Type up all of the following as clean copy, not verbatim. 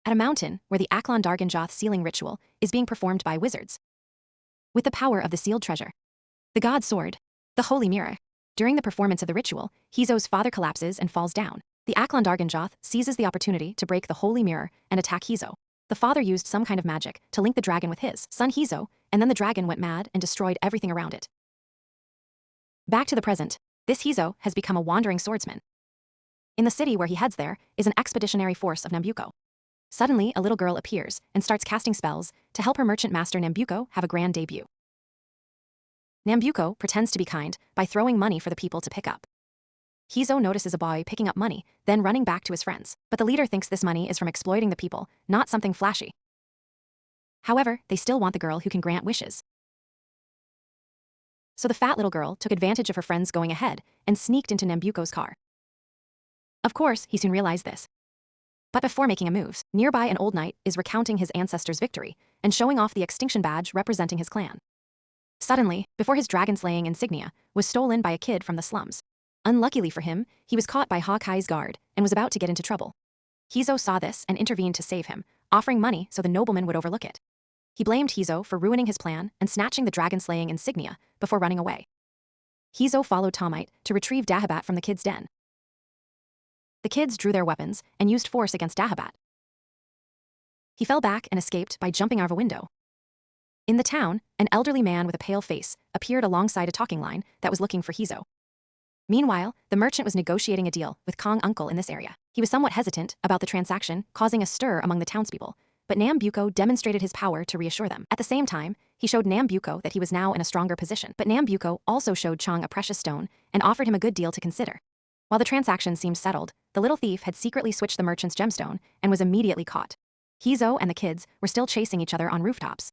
at a mountain where the Aklon Darganjoth sealing ritual is being performed by wizards. With the power of the sealed treasure, the god sword, the holy mirror. During the performance of the ritual, Hizo's father collapses and falls down. The Aklon Darganjoth seizes the opportunity to break the holy mirror and attack Hizo. The father used some kind of magic to link the dragon with his son Hizo, and then the dragon went mad and destroyed everything around it. Back to the present, this Hizo has become a wandering swordsman. In the city where he heads there is an expeditionary force of Nambuko. Suddenly, a little girl appears and starts casting spells to help her merchant master Nambuko have a grand debut. Nambuko pretends to be kind by throwing money for the people to pick up. Hizo notices a boy picking up money, then running back to his friends, but the leader thinks this money is from exploiting the people, not something flashy. However, they still want the girl who can grant wishes. So the fat little girl took advantage of her friends going ahead and sneaked into Nambuko's car. Of course, he soon realized this. But before making a move, nearby an old knight is recounting his ancestors' victory and showing off the extinction badge representing his clan. Suddenly, before his dragon-slaying insignia was stolen by a kid from the slums. Unluckily for him, he was caught by Hawkeye's guard and was about to get into trouble. Hizo saw this and intervened to save him, offering money so the nobleman would overlook it. He blamed Hizo for ruining his plan and snatching the dragon-slaying insignia before running away. Hizo followed Tomite to retrieve Dahabat from the kid's den. The kids drew their weapons and used force against Dahabat. He fell back and escaped by jumping out of a window. In the town, an elderly man with a pale face appeared alongside a talking line that was looking for Hizo. Meanwhile, the merchant was negotiating a deal with Kong Uncle in this area. He was somewhat hesitant about the transaction, causing a stir among the townspeople, but Nambuko demonstrated his power to reassure them. At the same time, he showed Nambuko that he was now in a stronger position, but Nambuko also showed Chong a precious stone and offered him a good deal to consider. While the transaction seemed settled, the little thief had secretly switched the merchant's gemstone and was immediately caught. Hizo and the kids were still chasing each other on rooftops.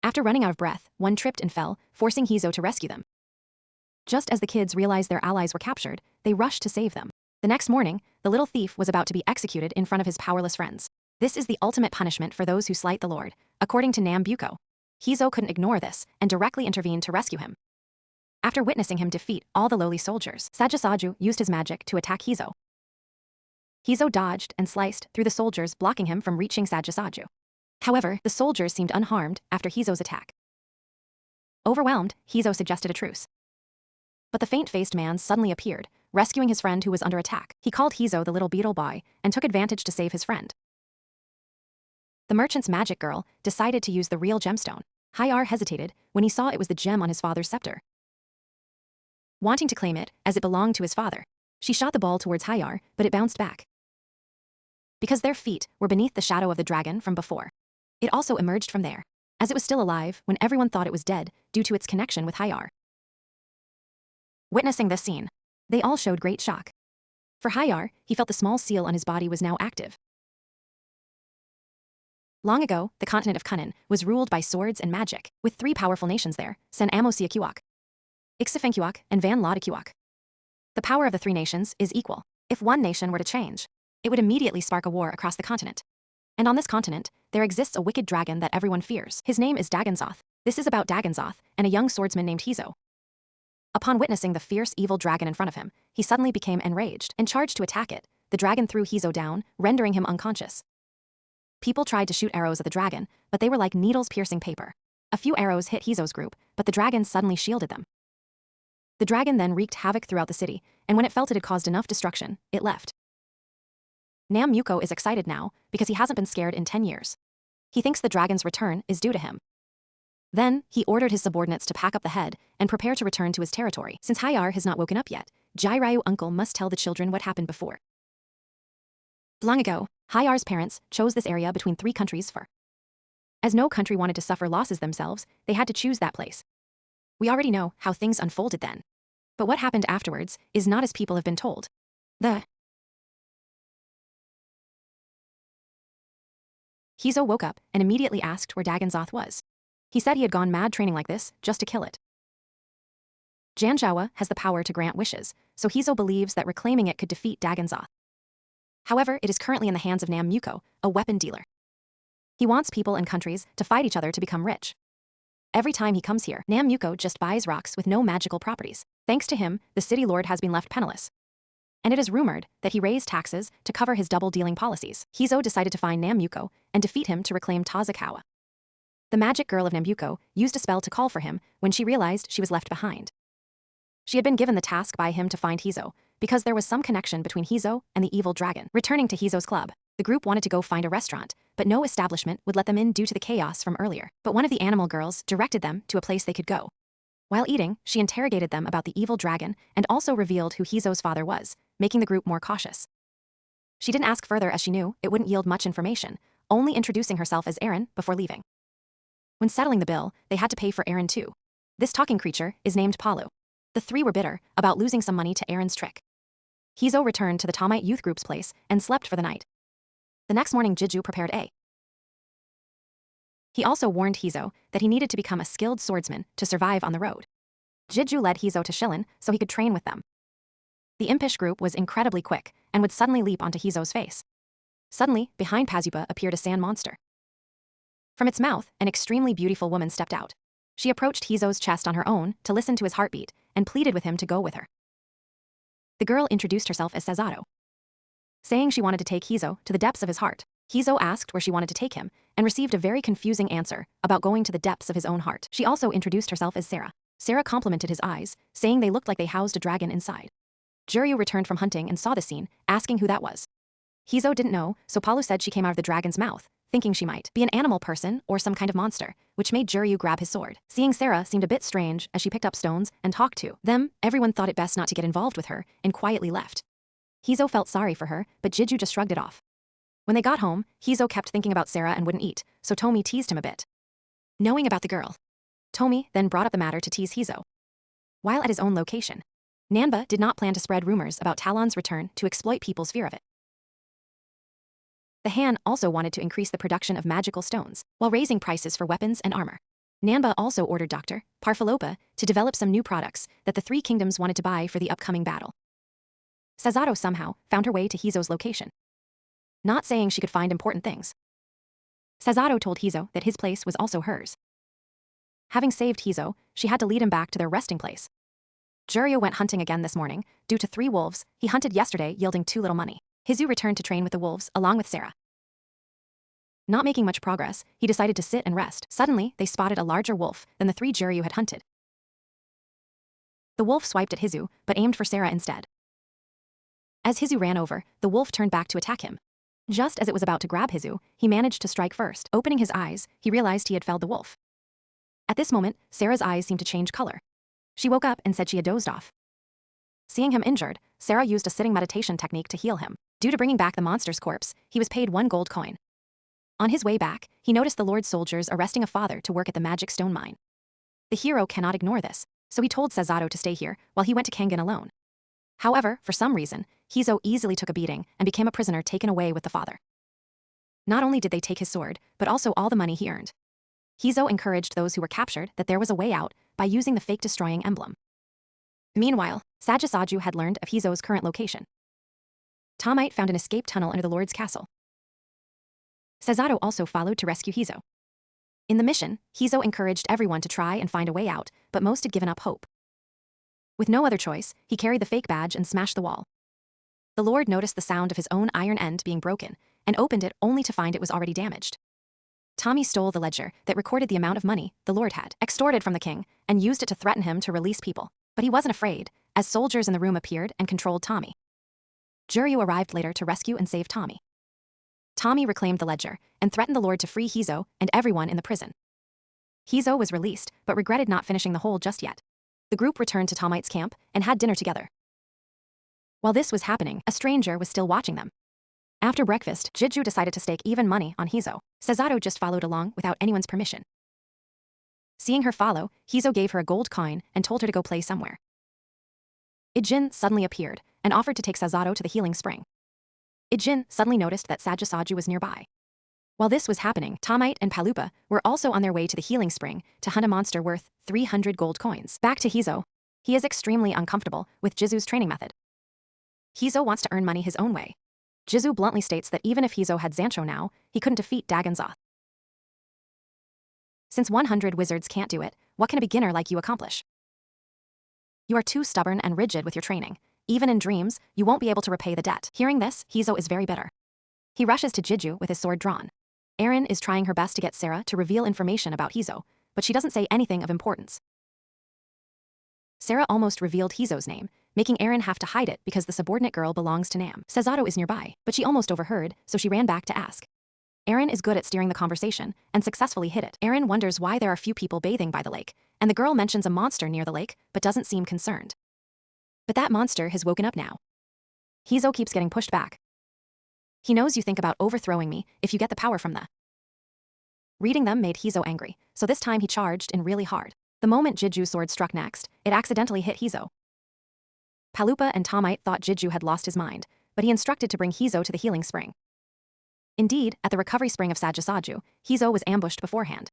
After running out of breath, one tripped and fell, forcing Hizo to rescue them. Just as the kids realized their allies were captured, they rushed to save them. The next morning, the little thief was about to be executed in front of his powerless friends. This is the ultimate punishment for those who slight the Lord, according to Nambuko. Hizo couldn't ignore this and directly intervened to rescue him. After witnessing him defeat all the lowly soldiers, Sajasaju used his magic to attack Hizo. Hizo dodged and sliced through the soldiers, blocking him from reaching Sajasaju. However, the soldiers seemed unharmed after Hizo's attack. Overwhelmed, Hizo suggested a truce. But the faint-faced man suddenly appeared, rescuing his friend who was under attack. He called Hizo the little beetle boy and took advantage to save his friend. The merchant's magic girl decided to use the real gemstone. Hyar hesitated when he saw it was the gem on his father's scepter. Wanting to claim it, as it belonged to his father, she shot the ball towards Hyar, but it bounced back. Because their feet were beneath the shadow of the dragon from before, it also emerged from there, as it was still alive when everyone thought it was dead due to its connection with Hyar. Witnessing this scene, they all showed great shock. For Hyar, he felt the small seal on his body was now active. Long ago, the continent of Kunnan was ruled by swords and magic, with three powerful nations there, Sen Amosiakiwak, Ixifenkiwak, and Van Lodikiwak. The power of the three nations is equal. If one nation were to change, it would immediately spark a war across the continent. And on this continent, there exists a wicked dragon that everyone fears. His name is Daganzoth. This is about Daganzoth and a young swordsman named Hizo. Upon witnessing the fierce evil dragon in front of him, he suddenly became enraged and charged to attack it. The dragon threw Hizo down, rendering him unconscious. People tried to shoot arrows at the dragon, but they were like needles piercing paper. A few arrows hit Hizo's group, but the dragon suddenly shielded them. The dragon then wreaked havoc throughout the city, and when it felt it had caused enough destruction, it left. Nambuko is excited now because he hasn't been scared in 10 years. He thinks the dragon's return is due to him. Then, he ordered his subordinates to pack up the head and prepare to return to his territory. Since Hyar has not woken up yet, Jiraiya uncle must tell the children what happened before. Long ago, Hyar's parents chose this area between 3 countries for. As no country wanted to suffer losses themselves, they had to choose that place. We already know how things unfolded then. But what happened afterwards is not as people have been told. Hizo woke up and immediately asked where Daganzoth was. He said he had gone mad training like this just to kill it. Janjawa has the power to grant wishes, so Hizo believes that reclaiming it could defeat Daganzoth. However, it is currently in the hands of Nambuko, a weapon dealer. He wants people and countries to fight each other to become rich. Every time he comes here, Nambuko just buys rocks with no magical properties. Thanks to him, the city lord has been left penniless. and it is rumored that he raised taxes to cover his double-dealing policies. Hizo decided to find Nambuko and defeat him to reclaim Tazakawa. The magic girl of Nambuko used a spell to call for him when she realized she was left behind. She had been given the task by him to find Hizo, because there was some connection between Hizo and the evil dragon. Returning to Hizo's club, the group wanted to go find a restaurant, but no establishment would let them in due to the chaos from earlier. But one of the animal girls directed them to a place they could go. While eating, she interrogated them about the evil dragon and also revealed who Hizo's father was, making the group more cautious. She didn't ask further as she knew it wouldn't yield much information, only introducing herself as Aaron before leaving. When settling the bill, they had to pay for Aaron too. This talking creature is named Palu. The three were bitter about losing some money to Aaron's trick. Hizo returned to the Tomite youth group's place and slept for the night. The next morning Jiju prepared A. He also warned Hizo that he needed to become a skilled swordsman to survive on the road. Jiju led Hizo to Shilin so he could train with them. The impish group was incredibly quick and would suddenly leap onto Hizo's face. Suddenly, behind Pazupa appeared a sand monster. From its mouth, an extremely beautiful woman stepped out. She approached Hizo's chest on her own to listen to his heartbeat and pleaded with him to go with her. The girl introduced herself as Sazato, saying she wanted to take Hizo to the depths of his heart. Hizo asked where she wanted to take him and received a very confusing answer about going to the depths of his own heart. She also introduced herself as Sarah. Sarah complimented his eyes, saying they looked like they housed a dragon inside. Juryu returned from hunting and saw the scene, asking who that was. Hizo didn't know, so Palu said she came out of the dragon's mouth, thinking she might be an animal person or some kind of monster, which made Juryu grab his sword. Seeing Sarah seemed a bit strange as she picked up stones and talked to them, everyone thought it best not to get involved with her and quietly left. Hizo felt sorry for her, but Jiju just shrugged it off. When they got home, Hizo kept thinking about Sarah and wouldn't eat, so Tomi teased him a bit. Knowing about the girl, Tomi then brought up the matter to tease Hizo. While at his own location, Nanba did not plan to spread rumors about Talon's return to exploit people's fear of it. The Han also wanted to increase the production of magical stones, while raising prices for weapons and armor. Nanba also ordered Dr. Parfalopa to develop some new products that the three kingdoms wanted to buy for the upcoming battle. Sazato somehow found her way to Hizo's location, not saying she could find important things. Sazato told Hizo that his place was also hers. Having saved Hizo, she had to lead him back to their resting place. Juryu went hunting again this morning. Due to 3 wolves he hunted yesterday yielding too little money. Hizu returned to train with the wolves along with Sarah. Not making much progress, he decided to sit and rest. Suddenly, they spotted a larger wolf than the 3 Juryu had hunted. The wolf swiped at Hizu, but aimed for Sarah instead. As Hizu ran over, the wolf turned back to attack him. Just as it was about to grab Hizu, he managed to strike first. Opening his eyes, he realized he had felled the wolf. At this moment, Sarah's eyes seemed to change color. She woke up and said she had dozed off. Seeing him injured, Sarah used a sitting meditation technique to heal him. Due to bringing back the monster's corpse, he was paid 1 gold coin. On his way back, he noticed the Lord's soldiers arresting a father to work at the magic stone mine. The hero cannot ignore this, so he told Sazato to stay here while he went to Kangen alone. However, for some reason, Hizo easily took a beating and became a prisoner taken away with the father. Not only did they take his sword, but also all the money he earned. Hizo encouraged those who were captured that there was a way out by using the fake destroying emblem. Meanwhile, Sajisaju had learned of Hizo's current location. Tomite found an escape tunnel under the Lord's castle. Sazato also followed to rescue Hizo. In the mission, Hizo encouraged everyone to try and find a way out, but most had given up hope. With no other choice, he carried the fake badge and smashed the wall. The Lord noticed the sound of his own iron end being broken, and opened it only to find it was already damaged. Tommy stole the ledger that recorded the amount of money the Lord had extorted from the king, and used it to threaten him to release people. But he wasn't afraid, as soldiers in the room appeared and controlled Tommy. Juryu arrived later to rescue and save Tommy. Tommy reclaimed the ledger, and threatened the Lord to free Hizo and everyone in the prison. Hizo was released, but regretted not finishing the hole just yet. The group returned to Tomite's camp, and had dinner together. While this was happening, a stranger was still watching them. After breakfast, Jiju decided to stake even money on Hizo. Sazato just followed along without anyone's permission. Seeing her follow, Hizo gave her a gold coin and told her to go play somewhere. Ijin suddenly appeared, and offered to take Sazato to the healing spring. Ijin suddenly noticed that Sajisaju was nearby. While this was happening, Tomite and Palupa were also on their way to the healing spring to hunt a monster worth 300 gold coins. Back to Hizo. He is extremely uncomfortable with Jizu's training method. Hizo wants to earn money his own way. Jizu bluntly states that even if Hizo had Zancho now, he couldn't defeat Dagonzoth. Since 100 wizards can't do it, what can a beginner like you accomplish? You are too stubborn and rigid with your training, Even in dreams, you won't be able to repay the debt. Hearing this, Hizo is very bitter. He rushes to Jiju with his sword drawn. Erin is trying her best to get Sarah to reveal information about Hizo, but she doesn't say anything of importance. Sarah almost revealed Hizo's name, making Erin have to hide it because the subordinate girl belongs to Nam. Cesato is nearby, but she almost overheard, so she ran back to ask. Erin is good at steering the conversation and successfully hid it. Erin wonders why there are few people bathing by the lake, and the girl mentions a monster near the lake but doesn't seem concerned. But that monster has woken up now. Hizo keeps getting pushed back. He knows you think about overthrowing me if you get the power from the. Reading them made Hizo angry, so this time he charged in really hard. The moment Jiju's sword struck next, it accidentally hit Hizo. Palupa and Tomite thought Jiju had lost his mind, but he instructed to bring Hizo to the healing spring. Indeed, at the recovery spring of Sajasaju, Hizo was ambushed beforehand.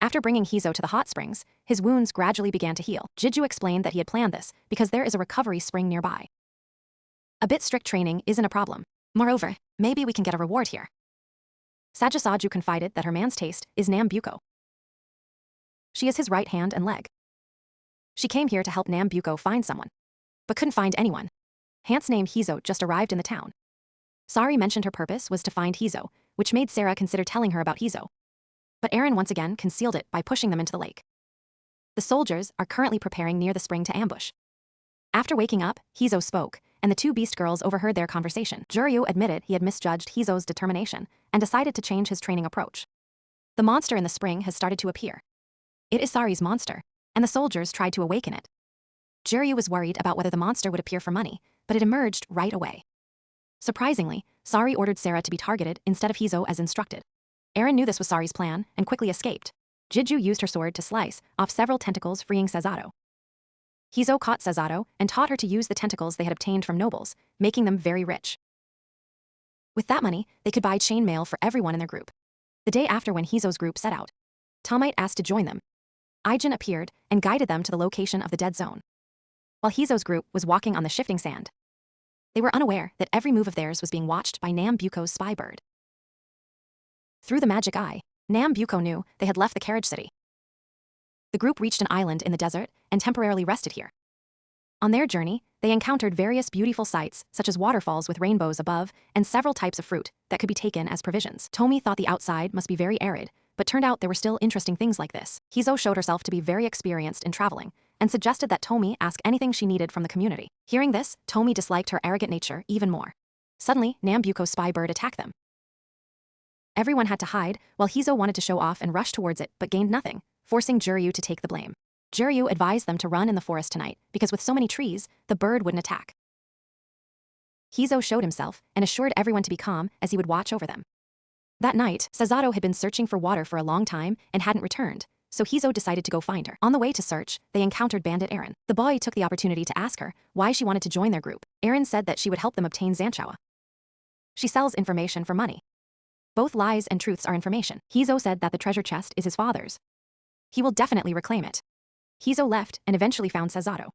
After bringing Hizo to the hot springs, his wounds gradually began to heal. Jiju explained that he had planned this because there is a recovery spring nearby. A bit strict training isn't a problem. Moreover, maybe we can get a reward here. Sajasaju confided that her man's taste is Nambuko. She is his right hand and leg. She came here to help Nambuko find someone, but couldn't find anyone. Hance named Hizo just arrived in the town. Sari mentioned her purpose was to find Hizo, which made Sarah consider telling her about Hizo. But Erin once again concealed it by pushing them into the lake. The soldiers are currently preparing near the spring to ambush. After waking up, Hizo spoke, and the two beast girls overheard their conversation. Juryu admitted he had misjudged Hizo's determination and decided to change his training approach. The monster in the spring has started to appear. It is Sari's monster, and the soldiers tried to awaken it. Juryu was worried about whether the monster would appear for money, but it emerged right away. Surprisingly, Sari ordered Sarah to be targeted instead of Hizo as instructed. Erin knew this was Sari's plan and quickly escaped. Jiju used her sword to slice off several tentacles, freeing Cesato. Hizo caught Cesato and taught her to use the tentacles they had obtained from nobles, making them very rich. With that money, they could buy chain mail for everyone in their group. The day after when Hizo's group set out, Tomite asked to join them. Aijin appeared and guided them to the location of the dead zone. While Hizo's group was walking on the shifting sand, they were unaware that every move of theirs was being watched by Nambuko's spy bird. Through the magic eye, Nambuko knew they had left the carriage city. The group reached an island in the desert and temporarily rested here. On their journey, they encountered various beautiful sights, such as waterfalls with rainbows above and several types of fruit that could be taken as provisions. Tomi thought the outside must be very arid, but turned out there were still interesting things like this. Hizo showed herself to be very experienced in traveling and suggested that Tomi ask anything she needed from the community. Hearing this, Tomi disliked her arrogant nature even more. Suddenly, Nambuko's spy bird attacked them. Everyone had to hide, while Hizo wanted to show off and rush towards it but gained nothing, forcing Juryu to take the blame. Juryu advised them to run in the forest tonight because with so many trees, the bird wouldn't attack. Hizo showed himself and assured everyone to be calm as he would watch over them. That night, Cesato had been searching for water for a long time and hadn't returned, so Hizo decided to go find her. On the way to search, they encountered bandit Erin. The boy took the opportunity to ask her why she wanted to join their group. Erin said that she would help them obtain Zanchawa. She sells information for money. Both lies and truths are information. Hizo said that the treasure chest is his father's. He will definitely reclaim it. Hizo left and eventually found Cesato.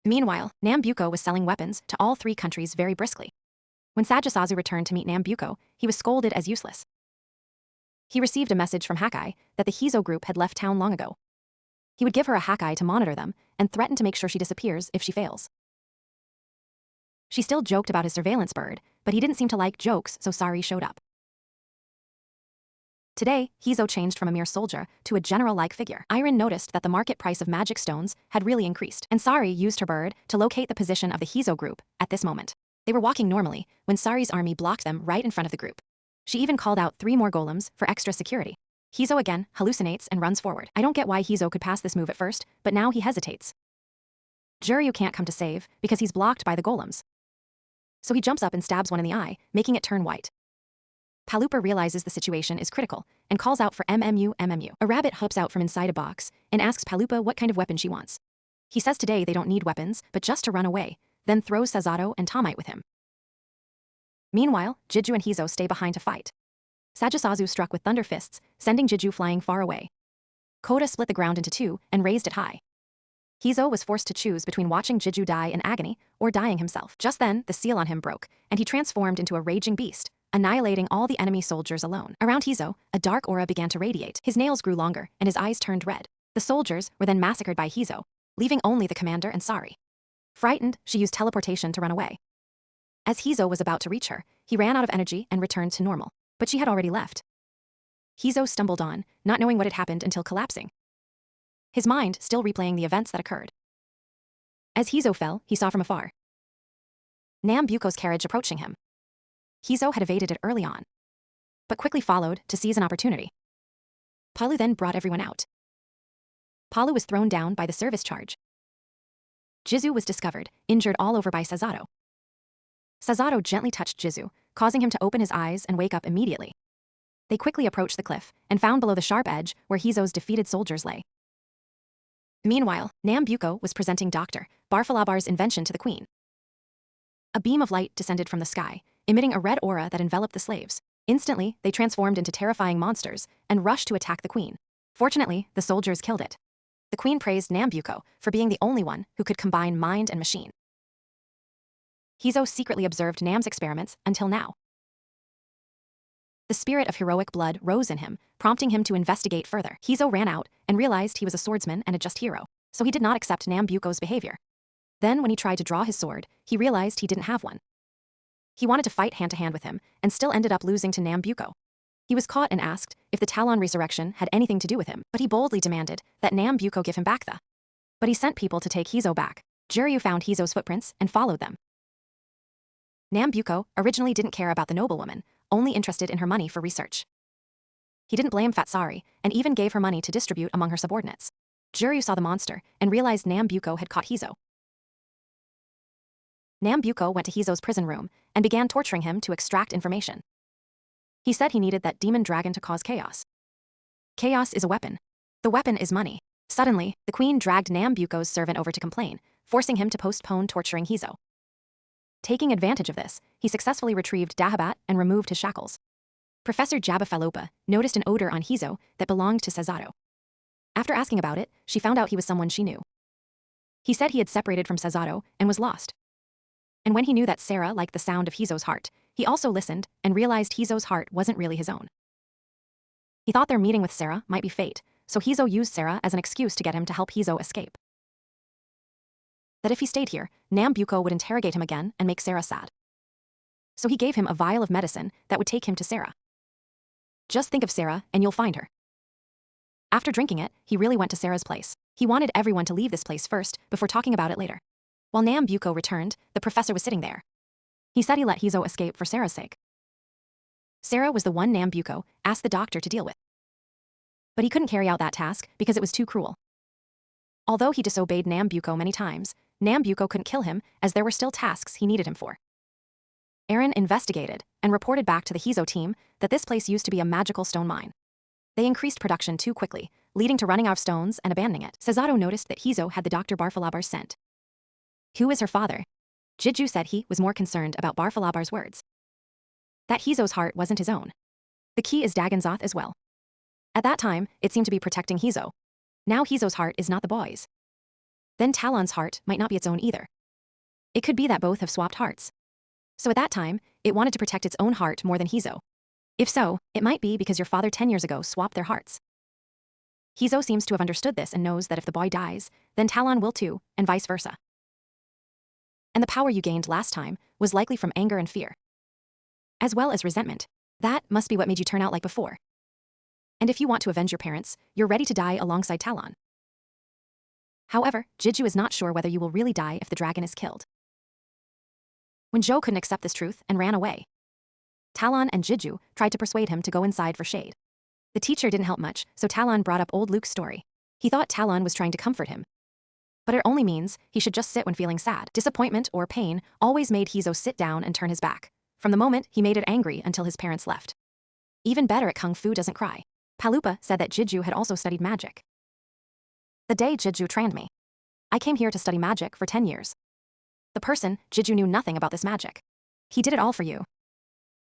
Meanwhile, Nambuko was selling weapons to all three countries very briskly. When Sajasazu returned to meet Nambuko, he was scolded as useless. He received a message from Hakai that the Hizo group had left town long ago. He would give her a Hakai to monitor them and threaten to make sure she disappears if she fails. She still joked about his surveillance bird, but he didn't seem to like jokes, so Sari showed up. Today, Hizo changed from a mere soldier to a general-like figure. Iron noticed that the market price of magic stones had really increased, and Sari used her bird to locate the position of the Hizo group at this moment. They were walking normally when Sari's army blocked them right in front of the group. She even called out 3 more golems for extra security. Hizo again hallucinates and runs forward. I don't get why Hizo could pass this move at first, but now he hesitates. Juryu can't come to save because he's blocked by the golems. So he jumps up and stabs one in the eye, making it turn white. Palupa realizes the situation is critical and calls out for MMU. A rabbit hops out from inside a box and asks Palupa what kind of weapon she wants. He says today they don't need weapons, but just to run away, then throws Cesato and Tomite with him. Meanwhile, Jiju and Hizo stay behind to fight. Sajasazu struck with thunder fists, sending Jiju flying far away. Koda split the ground into 2 and raised it high. Hizo was forced to choose between watching Jiju die in agony or dying himself. Just then, the seal on him broke, and he transformed into a raging beast, annihilating all the enemy soldiers alone. Around Hizo, a dark aura began to radiate. His nails grew longer, and his eyes turned red. The soldiers were then massacred by Hizo, leaving only the commander and Sari. Frightened, she used teleportation to run away. As Hizo was about to reach her, he ran out of energy and returned to normal. But she had already left. Hizo stumbled on, not knowing what had happened until collapsing, his mind still replaying the events that occurred. As Hizo fell, he saw from afar Nambuko's carriage approaching him. Hizo had evaded it early on, but quickly followed to seize an opportunity. Palu then brought everyone out. Palu was thrown down by the service charge. Jizu was discovered, injured all over by Sasato. Sasato gently touched Jizu, causing him to open his eyes and wake up immediately. They quickly approached the cliff and found below the sharp edge where Hizo's defeated soldiers lay. Meanwhile, Nambuko was presenting Dr. Barfalabar's invention to the queen. A beam of light descended from the sky, emitting a red aura that enveloped the slaves. Instantly, they transformed into terrifying monsters and rushed to attack the queen. Fortunately, the soldiers killed it. The queen praised Nambuko for being the only one who could combine mind and machine. Hizo secretly observed Nam's experiments until now. The spirit of heroic blood rose in him, prompting him to investigate further. Hizo ran out and realized he was a swordsman and a just hero, so he did not accept Nambuko's behavior. Then, when he tried to draw his sword, he realized he didn't have one. He wanted to fight hand-to-hand with him, and still ended up losing to Nambuko. He was caught and asked if the Talon resurrection had anything to do with him, but he boldly demanded that Nambuko give him back the. But he sent people to take Hizo back. Jiryu found Hizo's footprints and followed them. Nambuko originally didn't care about the noblewoman, only interested in her money for research. He didn't blame Fatsari, and even gave her money to distribute among her subordinates. Jiryu saw the monster and realized Nambuko had caught Hizo. Nambuko went to Hizo's prison room and began torturing him to extract information. He said he needed that demon dragon to cause chaos. Chaos is a weapon. The weapon is money. Suddenly, the queen dragged Nambuko's servant over to complain, forcing him to postpone torturing Hizo. Taking advantage of this, he successfully retrieved Dahabat and removed his shackles. Professor Jabafalopa noticed an odor on Hizo that belonged to Sasato. After asking about it, she found out he was someone she knew. He said he had separated from Sasato and was lost. And when he knew that Sarah liked the sound of Hizo's heart, he also listened and realized Hizo's heart wasn't really his own. He thought their meeting with Sarah might be fate, so Hizo used Sarah as an excuse to get him to help Hizo escape. That if he stayed here, Nambuko would interrogate him again and make Sarah sad. So he gave him a vial of medicine that would take him to Sarah. Just think of Sarah and you'll find her. After drinking it, he really went to Sarah's place. He wanted everyone to leave this place first before talking about it later. While Nambuko returned, the professor was sitting there. He said he let Hizo escape for Sarah's sake. Sarah was the one Nambuko asked the doctor to deal with. But he couldn't carry out that task because it was too cruel. Although he disobeyed Nambuko many times, Nambuko couldn't kill him as there were still tasks he needed him for. Aaron investigated and reported back to the Hizo team that this place used to be a magical stone mine. They increased production too quickly, leading to running out of stones and abandoning it. Sasato noticed that Hizo had the Dr. Barfalabar's scent. Who is her father? Jiju said he was more concerned about Barfalabar's words. That Hizo's heart wasn't his own. The key is Dagonzoth as well. At that time, it seemed to be protecting Hizo. Now Hizo's heart is not the boy's. Then Talon's heart might not be its own either. It could be that both have swapped hearts. So at that time, it wanted to protect its own heart more than Hizo. If so, it might be because your father 10 years ago swapped their hearts. Hizo seems to have understood this and knows that if the boy dies, then Talon will too, and vice versa. And the power you gained last time was likely from anger and fear, as well as resentment. That must be what made you turn out like before. And if you want to avenge your parents, you're ready to die alongside Talon. However, Jiju is not sure whether you will really die if the dragon is killed. When Zhou couldn't accept this truth and ran away, Talon and Jiju tried to persuade him to go inside for shade. The teacher didn't help much, so Talon brought up old Luke's story. He thought Talon was trying to comfort him, but it only means he should just sit when feeling sad. Disappointment or pain always made Hizo sit down and turn his back. From the moment, he made it angry until his parents left. Even better at Kung Fu doesn't cry. Palupa said that Jiju had also studied magic. The day Jiju trained me, I came here to study magic for 10 years. The person, Jiju, knew nothing about this magic. He did it all for you.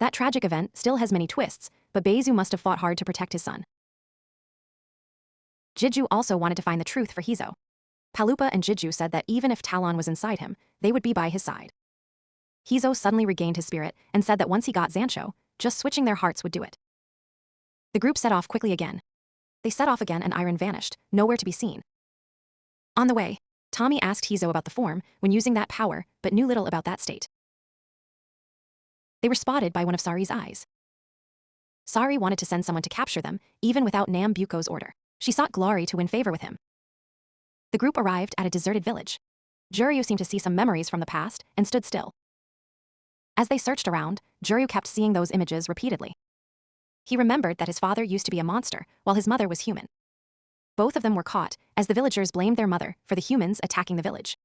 That tragic event still has many twists, but Beizu must have fought hard to protect his son. Jiju also wanted to find the truth for Hizo. Palupa and Jiju said that even if Talon was inside him, they would be by his side. Hizo suddenly regained his spirit and said that once he got Zancho, just switching their hearts would do it. The group set off quickly again. They set off again and Iron vanished, nowhere to be seen. On the way, Tommy asked Hizo about the form when using that power, but knew little about that state. They were spotted by one of Sari's eyes. Sari wanted to send someone to capture them, even without Nambuko's order. She sought glory to win favor with him. The group arrived at a deserted village. Juryu seemed to see some memories from the past and stood still. As they searched around, Juryu kept seeing those images repeatedly. He remembered that his father used to be a monster, while his mother was human. Both of them were caught, as the villagers blamed their mother for the humans attacking the village.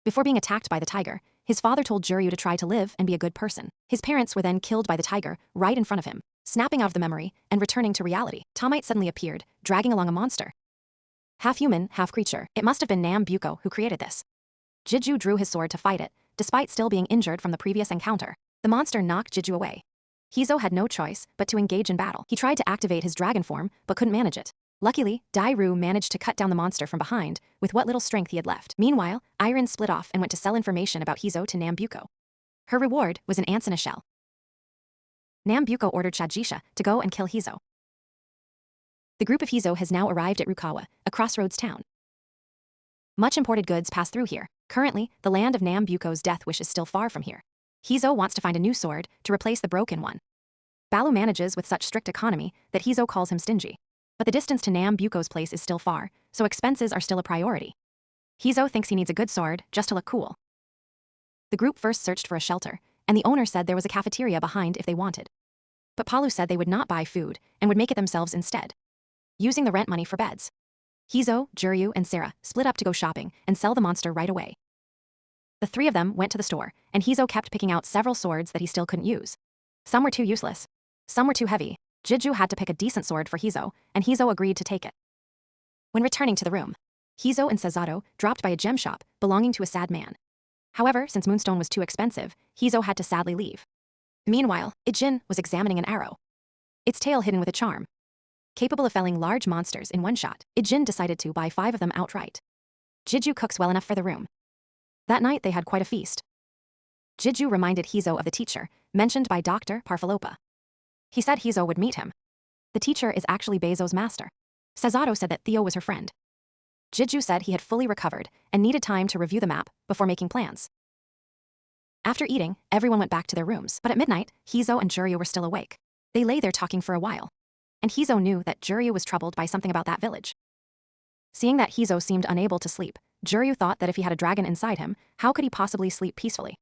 Before being attacked by the tiger, his father told Juryu to try to live and be a good person. His parents were then killed by the tiger, right in front of him, snapping out of the memory and returning to reality. Tomite suddenly appeared, dragging along a monster. Half human, half creature. It must have been Nambuko who created this. Jiju drew his sword to fight it, despite still being injured from the previous encounter. The monster knocked Jiju away. Hizo had no choice but to engage in battle. He tried to activate his dragon form, but couldn't manage it. Luckily, Dairu managed to cut down the monster from behind, with what little strength he had left. Meanwhile, Iron split off and went to sell information about Hizo to Nambuko. Her reward was an ants in a shell. Nambuko ordered Shajisha to go and kill Hizo. The group of Hizo has now arrived at Ryuukoku, a crossroads town. Much imported goods pass through here. Currently, the land of Nambuko's death wish is still far from here. Hizo wants to find a new sword to replace the broken one. Balu manages with such strict economy that Hizo calls him stingy. But the distance to Nambuko's place is still far, so expenses are still a priority. Hizo thinks he needs a good sword just to look cool. The group first searched for a shelter, and the owner said there was a cafeteria behind if they wanted. But Palu said they would not buy food and would make it themselves instead, using the rent money for beds. Hizo, Juryu, and Sarah split up to go shopping and sell the monster right away. The three of them went to the store, and Hizo kept picking out several swords that he still couldn't use. Some were too useless. Some were too heavy. Jiju had to pick a decent sword for Hizo, and Hizo agreed to take it. When returning to the room, Hizo and Sazato dropped by a gem shop belonging to a sad man. However, since Moonstone was too expensive, Hizo had to sadly leave. Meanwhile, Ijin was examining an arrow, its tail hidden with a charm. Capable of felling large monsters in one shot, Ijin decided to buy 5 of them outright. Jiju cooks well enough for the room. That night they had quite a feast. Jiju reminded Hizo of the teacher, mentioned by Dr. Parfalopa. He said Hizo would meet him. The teacher is actually Bezo's master. Sazato said that Theo was her friend. Jiju said he had fully recovered and needed time to review the map before making plans. After eating, everyone went back to their rooms, but at midnight, Hizo and Juryu were still awake. They lay there talking for a while. And Hizo knew that Juryu was troubled by something about that village. Seeing that Hizo seemed unable to sleep, Juryu thought that if he had a dragon inside him, how could he possibly sleep peacefully?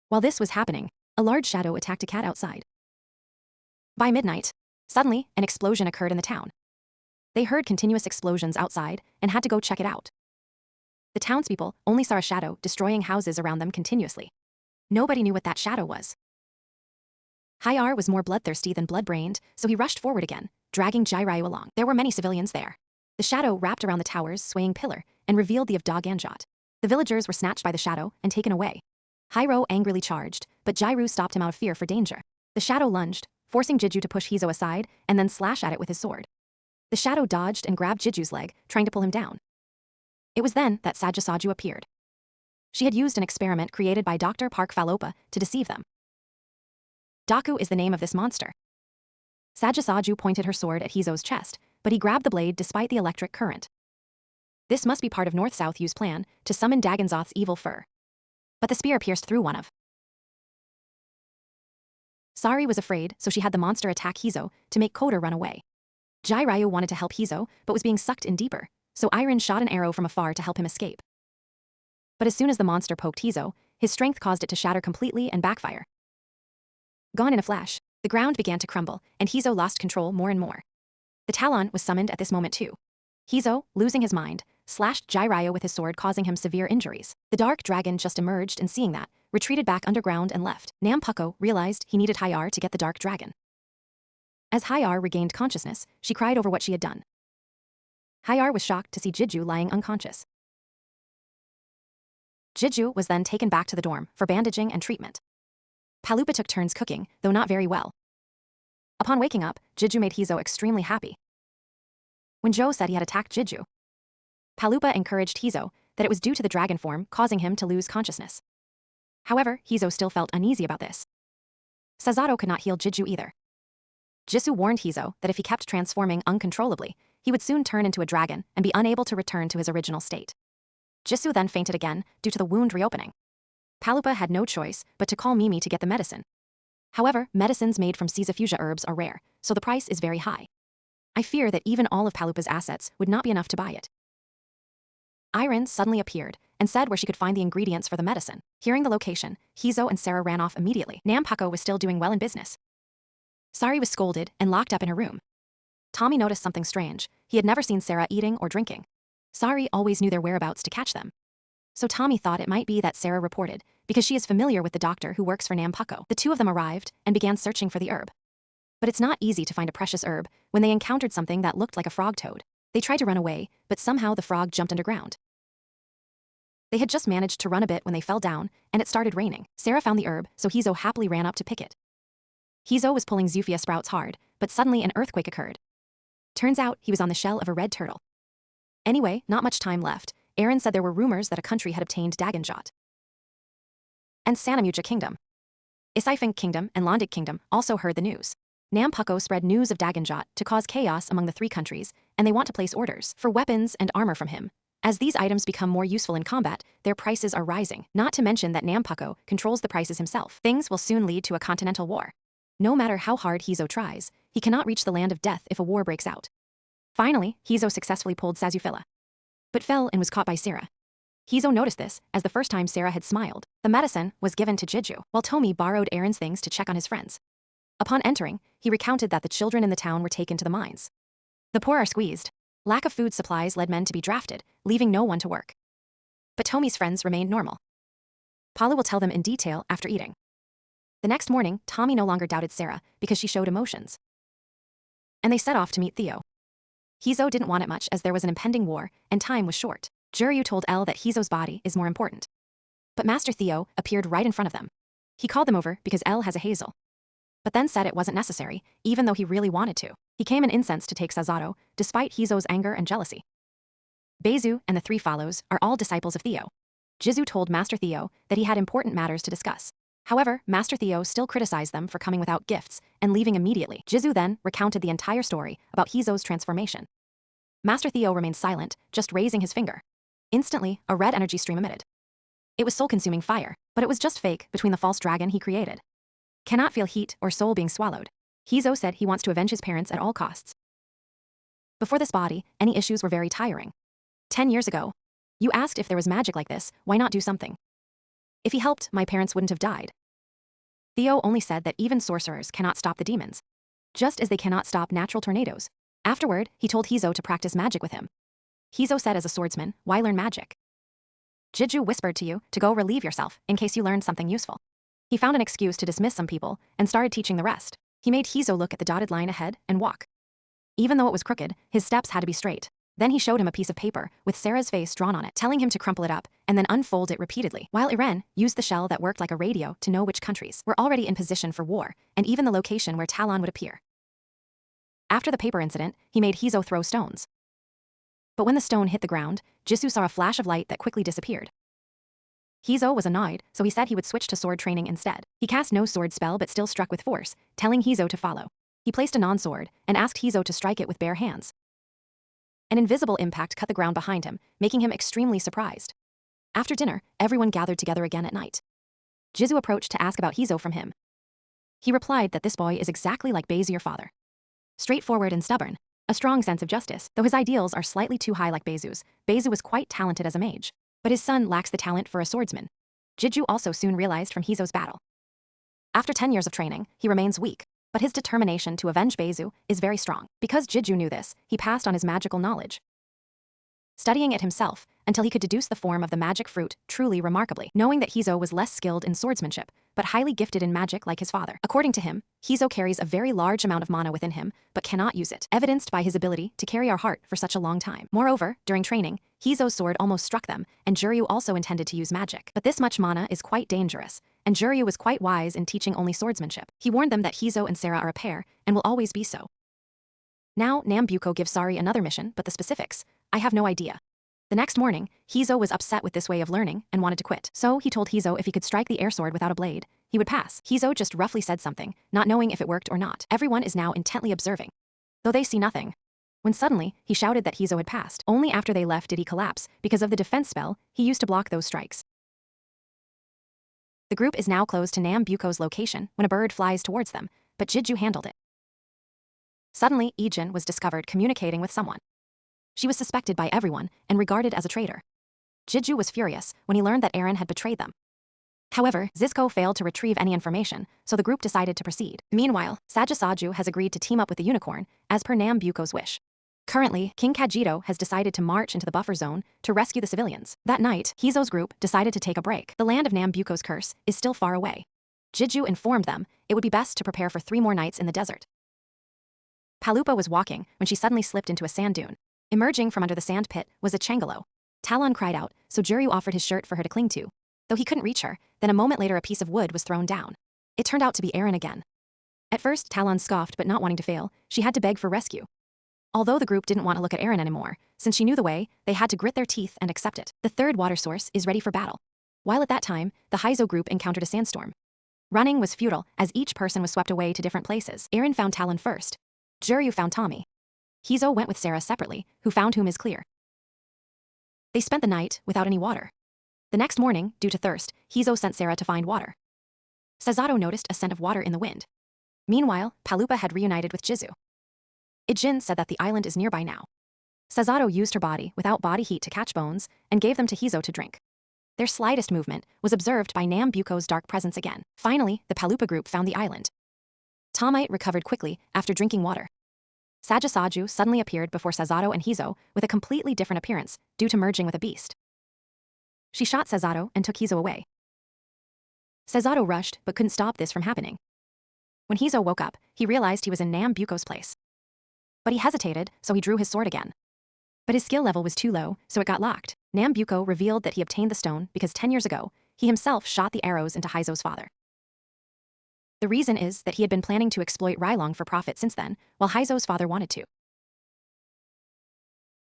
While this was happening, a large shadow attacked a cat outside. By midnight, suddenly, an explosion occurred in the town. They heard continuous explosions outside and had to go check it out. The townspeople only saw a shadow destroying houses around them continuously. Nobody knew what that shadow was. Hyar was more bloodthirsty than blood-brained, so he rushed forward again, dragging Jiraiya along. There were many civilians there. The shadow wrapped around the tower's swaying pillar and revealed the of Ganjot. The villagers were snatched by the shadow and taken away. Hyro angrily charged, but Jairu stopped him out of fear for danger. The shadow lunged, forcing Jiju to push Hizo aside and then slash at it with his sword. The shadow dodged and grabbed Jiju's leg, trying to pull him down. It was then that Sajasaju appeared. She had used an experiment created by Dr. Park Falopa to deceive them. Daku is the name of this monster. Sajasaju pointed her sword at Hizo's chest, but he grabbed the blade despite the electric current. This must be part of North-South U's plan to summon Dagonzoth's evil fur. But the spear pierced through one of. Sari was afraid, so she had the monster attack Hizo to make Koder run away. Jiraiya wanted to help Hizo, but was being sucked in deeper, so Iron shot an arrow from afar to help him escape. But as soon as the monster poked Hizo, his strength caused it to shatter completely and backfire. Gone in a flash, the ground began to crumble, and Hizo lost control more and more. The Talon was summoned at this moment too. Hizo, losing his mind, slashed Jiraiya with his sword, causing him severe injuries. The dark dragon just emerged and seeing that, retreated back underground and left. Nampuko realized he needed Hyar to get the dark dragon. As Hyar regained consciousness, she cried over what she had done. Hyar was shocked to see Jiju lying unconscious. Jiju was then taken back to the dorm for bandaging and treatment. Palupa took turns cooking, though not very well. Upon waking up, Jiju made Hizo extremely happy. When Joe said he had attacked Jiju, Palupa encouraged Hizo that it was due to the dragon form causing him to lose consciousness. However, Hizo still felt uneasy about this. Sazato could not heal Jiju either. Jisoo warned Hizo that if he kept transforming uncontrollably, he would soon turn into a dragon and be unable to return to his original state. Jisoo then fainted again due to the wound reopening. Palupa had no choice but to call Mimi to get the medicine. However, medicines made from Caesophusia herbs are rare, so the price is very high. I fear that even all of Palupa's assets would not be enough to buy it. Irene suddenly appeared and said where she could find the ingredients for the medicine. Hearing the location, Hizo and Sarah ran off immediately. Nampako was still doing well in business. Sari was scolded and locked up in her room. Tommy noticed something strange. He had never seen Sarah eating or drinking. Sari always knew their whereabouts to catch them. So Tommy thought it might be that Sarah reported, because she is familiar with the doctor who works for Nampako. The two of them arrived and began searching for the herb. But it's not easy to find a precious herb when they encountered something that looked like a frog toad. They tried to run away, but somehow the frog jumped underground. They had just managed to run a bit when they fell down, and it started raining. Sarah found the herb, so Hizo happily ran up to pick it. Hizo was pulling Zufia sprouts hard, but suddenly an earthquake occurred. Turns out he was on the shell of a red turtle. Anyway, not much time left. Aaron said there were rumors that a country had obtained Daganjot and Sanamuja Kingdom. Isaifeng Kingdom and Londic Kingdom also heard the news. Nampako spread news of Daganjot to cause chaos among the three countries, and they want to place orders for weapons and armor from him. As these items become more useful in combat, their prices are rising, not to mention that Nampako controls the prices himself. Things will soon lead to a continental war. No matter how hard Hizo tries, he cannot reach the land of death if a war breaks out. Finally, Hizo successfully pulled Sazufila, but fell and was caught by Sarah. Hizo noticed this as the first time Sarah had smiled. The medicine was given to Jiju, while Tomi borrowed Aaron's things to check on his friends. Upon entering, he recounted that the children in the town were taken to the mines. The poor are squeezed. Lack of food supplies led men to be drafted, leaving no one to work. But Tomi's friends remained normal. Palu will tell them in detail after eating. The next morning, Tommy no longer doubted Sarah because she showed emotions. And they set off to meet Theo. Hizo didn't want it much as there was an impending war and time was short. Juryu told Elle that Hizo's body is more important. But Master Theo appeared right in front of them. He called them over because Elle has a hazel, but then said it wasn't necessary, even though he really wanted to. He came in incensed to take Sazato, despite Hizo's anger and jealousy. Beizu and the three follows are all disciples of Theo. Jizu told Master Theo that he had important matters to discuss. However, Master Theo still criticized them for coming without gifts and leaving immediately. Jizu then recounted the entire story about Hizo's transformation. Master Theo remained silent, just raising his finger. Instantly, a red energy stream emitted. It was soul-consuming fire, but it was just fake between the false dragon he created. Cannot feel heat or soul being swallowed. Hizo said he wants to avenge his parents at all costs. Before this body, any issues were very tiring. 10 years ago, you asked if there was magic like this, why not do something? If he helped, my parents wouldn't have died. Theo only said that even sorcerers cannot stop the demons, just as they cannot stop natural tornadoes. Afterward, he told Hizo to practice magic with him. Hizo said as a swordsman, why learn magic? Jiju whispered to you to go relieve yourself in case you learned something useful. He found an excuse to dismiss some people and started teaching the rest. He made Hizo look at the dotted line ahead and walk. Even though it was crooked, his steps had to be straight. Then he showed him a piece of paper with Sarah's face drawn on it, telling him to crumple it up and then unfold it repeatedly, while Irene used the shell that worked like a radio to know which countries were already in position for war and even the location where Talon would appear. After the paper incident, he made Hizo throw stones. But when the stone hit the ground, Jisoo saw a flash of light that quickly disappeared. Hizo was annoyed, so he said he would switch to sword training instead. He cast no sword spell but still struck with force, telling Hizo to follow. He placed a non-sword and asked Hizo to strike it with bare hands. An invisible impact cut the ground behind him, making him extremely surprised. After dinner, everyone gathered together again at night. Jizu approached to ask about Hizo from him. He replied that this boy is exactly like Beizu your father. Straightforward and stubborn, a strong sense of justice, though his ideals are slightly too high like Beizu's. Beizu was quite talented as a mage, but his son lacks the talent for a swordsman. Jiju also soon realized from Hizo's battle. After 10 years of training, he remains weak, but his determination to avenge Beizu is very strong. Because Jiju knew this, he passed on his magical knowledge, studying it himself until he could deduce the form of the magic fruit truly remarkably, knowing that Hizo was less skilled in swordsmanship, but highly gifted in magic like his father. According to him, Hizo carries a very large amount of mana within him, but cannot use it, evidenced by his ability to carry our heart for such a long time. Moreover, during training, Hizo's sword almost struck them, and Juryu also intended to use magic. But this much mana is quite dangerous, and Juryu was quite wise in teaching only swordsmanship. He warned them that Hizo and Sarah are a pair, and will always be so. Now, Nambuko gives Sari another mission, but the specifics, I have no idea. The next morning, Hizo was upset with this way of learning and wanted to quit. So he told Hizo if he could strike the air sword without a blade, he would pass. Hizo just roughly said something, not knowing if it worked or not. Everyone is now intently observing, though they see nothing. when suddenly, he shouted that Hizo had passed. Only after they left did he collapse, because of the defense spell he used to block those strikes. The group is now close to Nambuko's location when a bird flies towards them, but Jiju handled it. Suddenly, Ijin was discovered communicating with someone. She was suspected by everyone and regarded as a traitor. Jiju was furious when he learned that Eren had betrayed them. However, Zizko failed to retrieve any information, so the group decided to proceed. Meanwhile, Sajasaju has agreed to team up with the unicorn, as per Nambuko's wish. Currently, King Kajito has decided to march into the buffer zone to rescue the civilians. That night, Hizo's group decided to take a break. The land of Nambuko's curse is still far away. Jiju informed them it would be best to prepare for 3 more nights in the desert. Palupa was walking when she suddenly slipped into a sand dune. Emerging from under the sand pit was a Changalo. Talon cried out, so Jiryu offered his shirt for her to cling to. Though he couldn't reach her, then a moment later a piece of wood was thrown down. It turned out to be Eren again. At first, Talon scoffed, but not wanting to fail, she had to beg for rescue. Although the group didn't want to look at Eren anymore, since she knew the way, they had to grit their teeth and accept it. The third water source is ready for battle. While at that time, the Hizo group encountered a sandstorm. Running was futile, as each person was swept away to different places. Eren found Talon first. Jiryu found Tommy. Hizo went with Sarah separately, who found whom is clear. They spent the night without any water. The next morning, due to thirst, Hizo sent Sarah to find water. Sazato noticed a scent of water in the wind. Meanwhile, Palupa had reunited with Jizu. Ijin said that the island is nearby now. Sazato used her body without body heat to catch bones and gave them to Hizo to drink. Their slightest movement was observed by Nambuko's dark presence again. Finally, the Palupa group found the island. Tomite recovered quickly after drinking water. Sajasaju suddenly appeared before Sazato and Hizo with a completely different appearance due to merging with a beast. She shot Sazato and took Hizo away. Sazato rushed but couldn't stop this from happening. When Hizo woke up, he realized he was in Nambuko's place. But he hesitated, so he drew his sword again. But his skill level was too low, so it got locked. Nambuko revealed that he obtained the stone because 10 years ago, he himself shot the arrows into Hizo's father. The reason is that he had been planning to exploit Rylong for profit since then, while Hizo's father wanted to.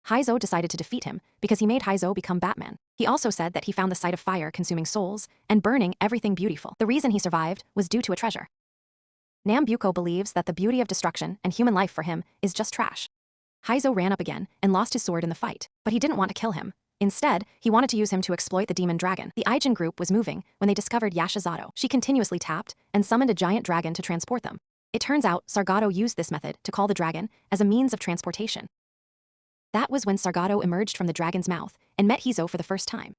Hizo decided to defeat him because he made Hizo become Batman. He also said that he found the sight of fire consuming souls and burning everything beautiful. The reason he survived was due to a treasure. Nambuko believes that the beauty of destruction and human life for him is just trash. Hizo ran up again and lost his sword in the fight, but he didn't want to kill him. Instead, he wanted to use him to exploit the demon dragon. The Ijin group was moving when they discovered Yashizato. She continuously tapped and summoned a giant dragon to transport them. It turns out Sargato used this method to call the dragon as a means of transportation. That was when Sargato emerged from the dragon's mouth and met Hizo for the first time.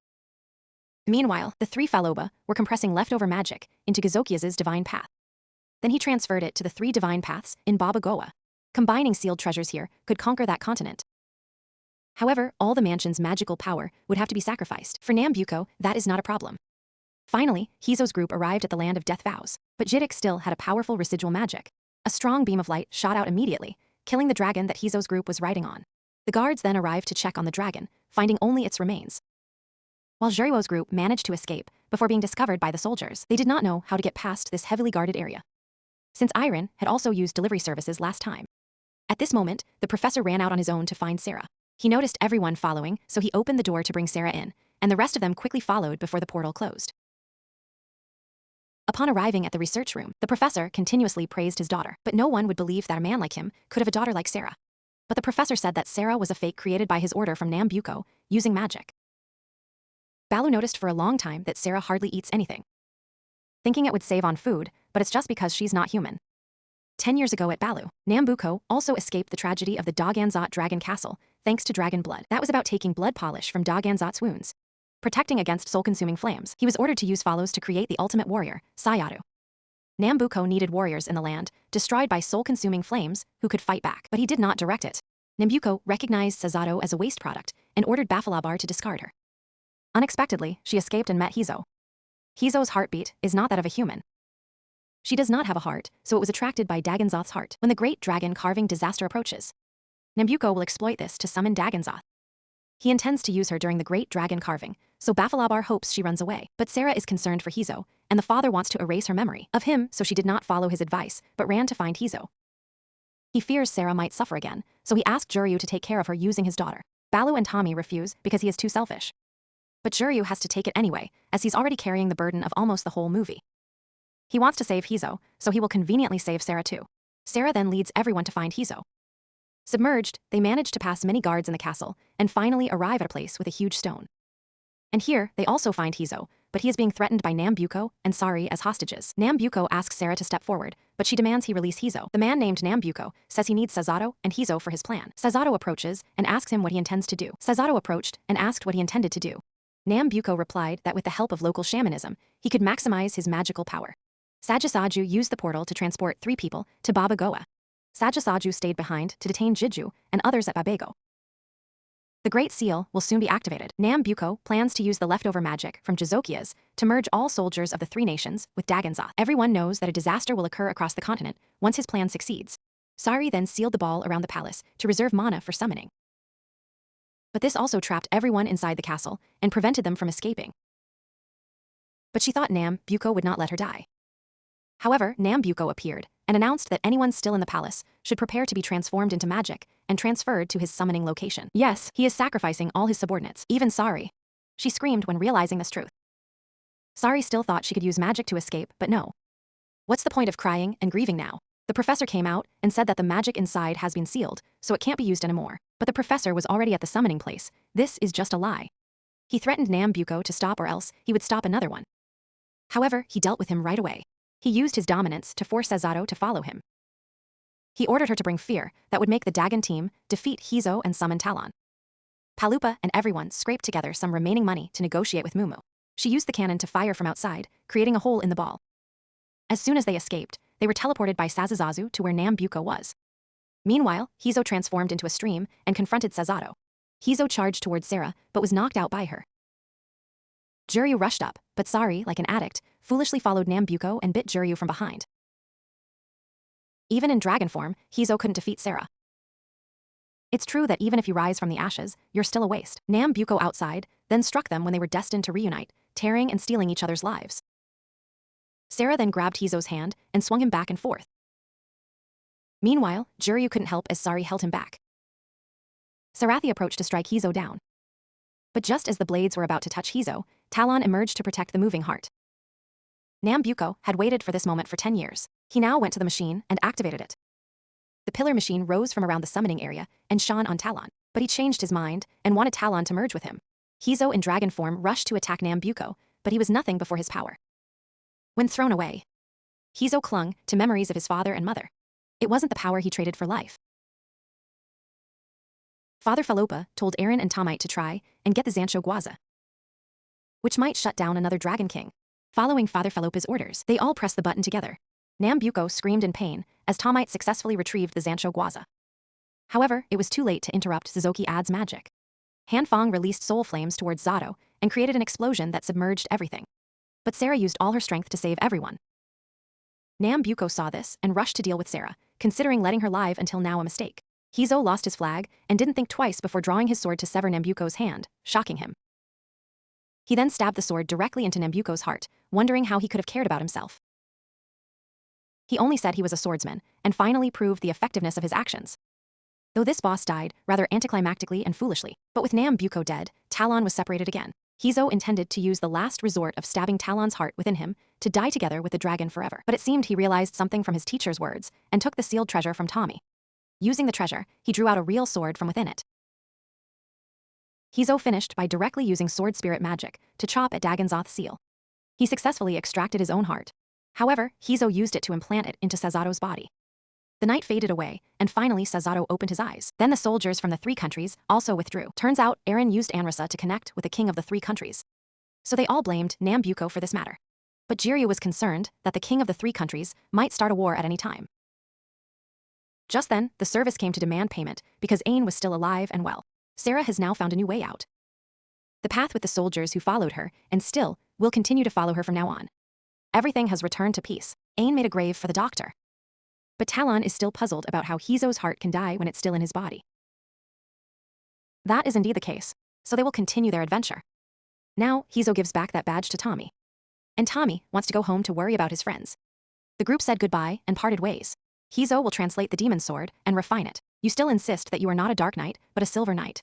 Meanwhile, the 3 Faloba were compressing leftover magic into Gizokia's divine path. Then he transferred it to the 3 divine paths in Baba Goa. Combining sealed treasures here could conquer that continent. However, all the mansion's magical power would have to be sacrificed. For Nambuko, that is not a problem. Finally, Hizo's group arrived at the land of death vows, but Jidok still had a powerful residual magic. A strong beam of light shot out immediately, killing the dragon that Hizo's group was riding on. The guards then arrived to check on the dragon, finding only its remains. While Jiryuo's group managed to escape before being discovered by the soldiers, they did not know how to get past this heavily guarded area. Since Iron had also used delivery services last time. At this moment, the professor ran out on his own to find Sarah. He noticed everyone following, so he opened the door to bring Sarah in, and the rest of them quickly followed before the portal closed. Upon arriving at the research room, the professor continuously praised his daughter, but no one would believe that a man like him could have a daughter like Sarah. But the professor said that Sarah was a fake created by his order from Nambuko, using magic. Balu noticed for a long time that Sarah hardly eats anything, thinking it would save on food, but it's just because she's not human. 10 years ago at Balu, Nambuko also escaped the tragedy of the Daganzot Dragon Castle, thanks to dragon blood. That was about taking blood polish from Daganzot's wounds, protecting against soul-consuming flames. He was ordered to use follows to create the ultimate warrior, Sayadu. Nambuko needed warriors in the land, destroyed by soul-consuming flames, who could fight back, but he did not direct it. Nambuko recognized Sazato as a waste product and ordered Bafalabar to discard her. Unexpectedly, she escaped and met Hizo. Hizo's heartbeat is not that of a human. She does not have a heart, so it was attracted by Daganzoth's heart. When the great dragon carving disaster approaches, Nambuko will exploit this to summon Daganzoth. He intends to use her during the great dragon carving, so Bafalabar hopes she runs away. But Sarah is concerned for Hizo, and the father wants to erase her memory of him, so she did not follow his advice, but ran to find Hizo. He fears Sarah might suffer again, so he asked Jiryu to take care of her using his daughter. Balu and Tommy refuse because he is too selfish. But Jiryu has to take it anyway, as he's already carrying the burden of almost the whole movie. He wants to save Hizo, so he will conveniently save Sarah too. Sarah then leads everyone to find Hizo. Submerged, they managed to pass many guards in the castle, and finally arrive at a place with a huge stone. And here, they also find Hizo, but he is being threatened by Nambuko and Sari as hostages. Nambuko asks Sarah to step forward, but she demands he release Hizo. The man named Nambuko says he needs Sasato and Hizo for his plan. Sasato approaches and asks him what he intends to do. Sasato approached and asked what he intended to do. Nambuko replied that with the help of local shamanism, he could maximize his magical power. Sajasaju used the portal to transport 3 people to Baba Goa. Sajasaju stayed behind to detain Jiju and others at Babego. The Great Seal will soon be activated. Nambuko plans to use the leftover magic from Jizokias to merge all soldiers of the 3 nations with Daganzoth. Everyone knows that a disaster will occur across the continent once his plan succeeds. Sari then sealed the ball around the palace to reserve mana for summoning. But this also trapped everyone inside the castle and prevented them from escaping. But she thought Nambuko would not let her die. However, Nambuko appeared and announced that anyone still in the palace should prepare to be transformed into magic and transferred to his summoning location. Yes, he is sacrificing all his subordinates, even Sari. She screamed when realizing this truth. Sari still thought she could use magic to escape, but no. What's the point of crying and grieving now? The professor came out and said that the magic inside has been sealed, so it can't be used anymore. But the professor was already at the summoning place. This is just a lie. He threatened Nambuko to stop or else he would stop another one. However, he dealt with him right away. He used his dominance to force Sasato to follow him. He ordered her to bring fear that would make the Dagon team defeat Hizo and summon Talon. Palupa and everyone scraped together some remaining money to negotiate with Mumu. She used the cannon to fire from outside, creating a hole in the ball. As soon as they escaped, they were teleported by Sazazazu to where Nambuko was. Meanwhile, Hizo transformed into a stream and confronted Sasato. Hizo charged towards Sarah, but was knocked out by her. Juryu rushed up, but Sari, like an addict, foolishly followed Nambuko and bit Juryu from behind. Even in dragon form, Hizo couldn't defeat Sarah. It's true that even if you rise from the ashes, you're still a waste. Nambuko outside, then struck them when they were destined to reunite, tearing and stealing each other's lives. Sarah then grabbed Hizo's hand and swung him back and forth. Meanwhile, Juryu couldn't help as Sari held him back. Sarathi approached to strike Hizo down. But just as the blades were about to touch Hizo, Talon emerged to protect the moving heart. Nambuko had waited for this moment for 10 years. He now went to the machine and activated it. The pillar machine rose from around the summoning area and shone on Talon, but he changed his mind and wanted Talon to merge with him. Hizo in dragon form rushed to attack Nambuko, but he was nothing before his power. When thrown away, Hizo clung to memories of his father and mother. It wasn't the power he traded for life. Father Falopa told Aaron and Tomite to try and get the Zancho Guaza, which might shut down another Dragon King. Following Father Falopa's orders, they all pressed the button together. Nambuko screamed in pain as Tomite successfully retrieved the Zancho Guaza. However, it was too late to interrupt Suzuki Ad's magic. Hanfong released soul flames towards Zato and created an explosion that submerged everything. But Sarah used all her strength to save everyone. Nambuko saw this and rushed to deal with Sarah, considering letting her live until now a mistake. Hizo lost his flag and didn't think twice before drawing his sword to sever Nambuko's hand, shocking him. He then stabbed the sword directly into Nambuko's heart, wondering how he could have cared about himself. He only said he was a swordsman, and finally proved the effectiveness of his actions. Though this boss died rather anticlimactically and foolishly, but with Nambuko dead, Talon was separated again. Hizo intended to use the last resort of stabbing Talon's heart within him to die together with the dragon forever. But it seemed he realized something from his teacher's words and took the sealed treasure from Tommy. Using the treasure, he drew out a real sword from within it. Hizo finished by directly using sword spirit magic to chop at Daganzoth's seal. He successfully extracted his own heart. However, Hizo used it to implant it into Sazato's body. The night faded away, and finally Sasato opened his eyes. Then the soldiers from the 3 countries also withdrew. Turns out, Eren used Anrisa to connect with the king of the 3 countries. So they all blamed Nambuko for this matter. But Jiryu was concerned that the king of the 3 countries might start a war at any time. Just then, the service came to demand payment because Ain was still alive and well. Sarah has now found a new way out. The path with the soldiers who followed her, and still, will continue to follow her from now on. Everything has returned to peace. Ain made a grave for the doctor. But Talon is still puzzled about how Hizo's heart can die when it's still in his body. That is indeed the case, so they will continue their adventure. Now, Hizo gives back that badge to Tommy. And Tommy wants to go home to worry about his friends. The group said goodbye and parted ways. Hizo will translate the demon sword and refine it. You still insist that you are not a dark knight, but a silver knight.